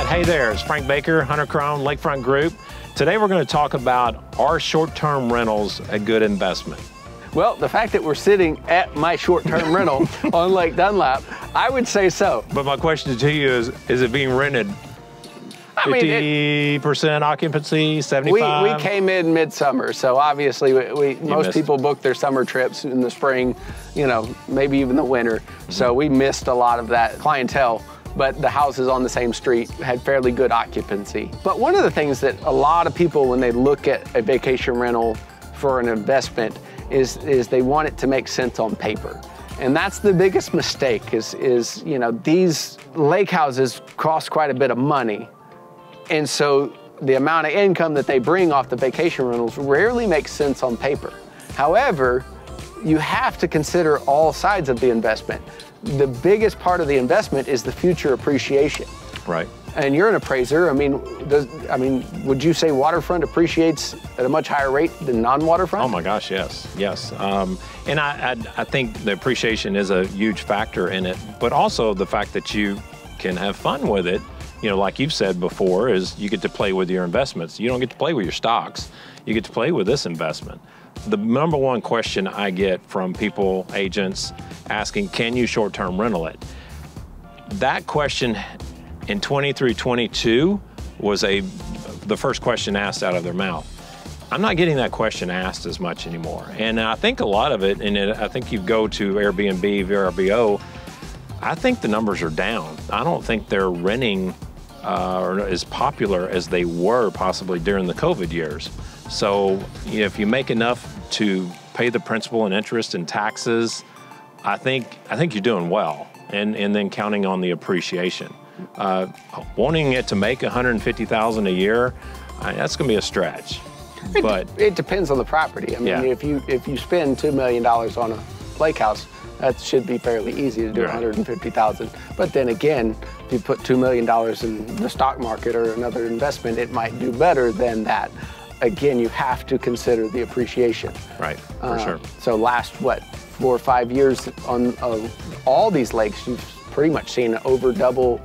Hey there, it's Frank Baker, Hunter Croan, Lakefront Group. Today we're going to talk about, are short-term rentals a good investment? Well, the fact that we're sitting at my short-term rental on Lake Dunlap, I would say so. But my question to you is it being rented 50% occupancy, 75? We came in midsummer, so obviously most people book their summer trips in the spring, you know, maybe even the winter. So we missed a lot of that clientele. But the houses on the same street had fairly good occupancy. But one of the things that a lot of people, when they look at a vacation rental for an investment, is they want it to make sense on paper. And that's the biggest mistake is you know, these lake houses cost quite a bit of money. And so the amount of income that they bring off the vacation rentals rarely makes sense on paper. However, you have to consider all sides of the investment. The biggest part of the investment is the future appreciation. Right. And you're an appraiser. I mean, would you say waterfront appreciates at a much higher rate than non-waterfront? Oh my gosh, yes, yes. And I think the appreciation is a huge factor in it, but also the fact that you can have fun with it. You know, like you've said before, is you get to play with your investments. You don't get to play with your stocks. You get to play with this investment. The number one question I get from people, agents, asking, can you short-term rental it? That question in 20 through 22 was the first question asked out of their mouth. I'm not getting that question asked as much anymore. And I think a lot of it, and I think you go to Airbnb, VRBO, I think the numbers are down. I don't think they're renting as popular as they were possibly during the COVID years. So if you make enough to pay the principal and interest and taxes, I think you're doing well. And then counting on the appreciation. Wanting it to make $150,000 a year, that's going to be a stretch. But it depends on the property. I mean, yeah. if you spend $2 million on a lake house, that should be fairly easy to do, right. $150,000. But then again, if you put $2 million in the stock market or another investment, it might do better than that. Again, you have to consider the appreciation. Right, for sure. So last, 4 or 5 years on all these lakes, you've pretty much seen an over double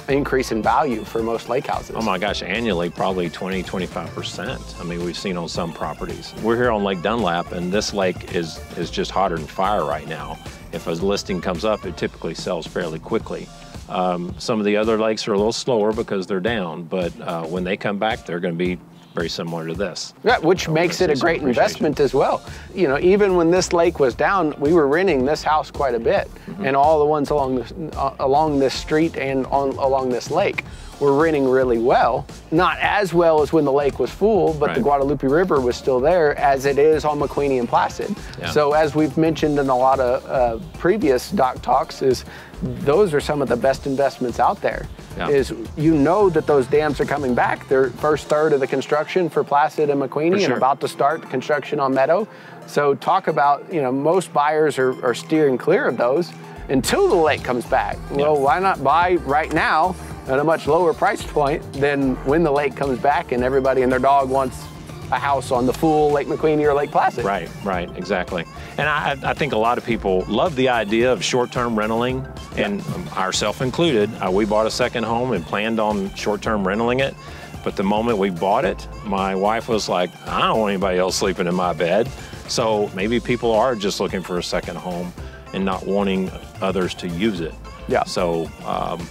increase in value for most lake houses. Oh my gosh, annually probably 20, 25%. I mean, we've seen on some properties. We're here on Lake Dunlap, and this lake is just hotter than fire right now. If a listing comes up, it typically sells fairly quickly. Some of the other lakes are a little slower because they're down, but when they come back, they're going to be very similar to this. Yeah, which makes it a great investment as well. You know, even when this lake was down, we were renting this house quite a bit, and all the ones along this street and along this lake were renting really well. Not as well as when the lake was full, but the Guadalupe River was still there, as it is on McQueeney and Placid. Yeah. So as we've mentioned in a lot of previous doc talks, is those are some of the best investments out there. Yeah. Is you know that those dams are coming back. They're first third of the construction for Placid and McQueeney, and about to start construction on Meadow. So talk about, you know, most buyers are steering clear of those until the lake comes back. Well, why not buy right now at a much lower price point than when the lake comes back and everybody and their dog wants a house on the full Lake McQueeney or Lake Placid. Right, right, exactly. And I think a lot of people love the idea of short-term rentaling, and ourselves included. We bought a second home and planned on short-term rentaling it, but the moment we bought it, my wife was like, I don't want anybody else sleeping in my bed. So maybe people are just looking for a second home and not wanting others to use it. Yeah. So,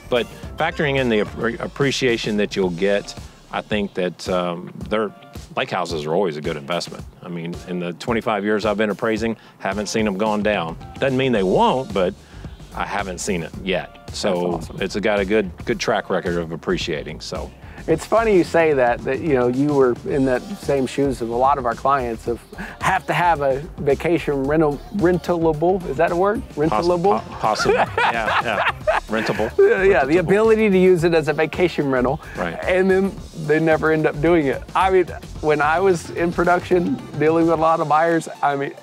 but factoring in the appreciation that you'll get, I think that their lake houses are always a good investment. I mean, in the 25 years I've been appraising, haven't seen them gone down. Doesn't mean they won't, but I haven't seen it yet. So awesome. It's got a good track record of appreciating. So it's funny you say that you know, you were in that same shoes of a lot of our clients of have to have a vacation rentalable. Is that a word? Rentalable? Possible. Yeah. Rentable. Yeah, the ability to use it as a vacation rental. Right. And then they never end up doing it. I mean, when I was in production dealing with a lot of buyers, I mean,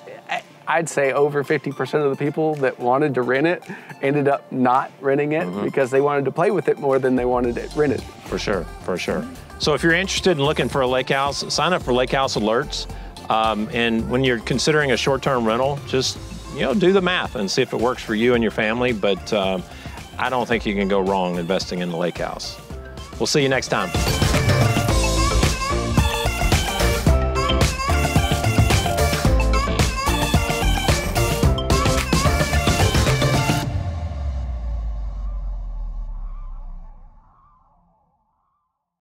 I'd say over 50% of the people that wanted to rent it ended up not renting it because they wanted to play with it more than they wanted it rented. For sure, for sure. So if you're interested in looking for a lake house, sign up for Lake House Alerts. And when you're considering a short-term rental, just do the math and see if it works for you and your family. But I don't think you can go wrong investing in the lake house. We'll see you next time.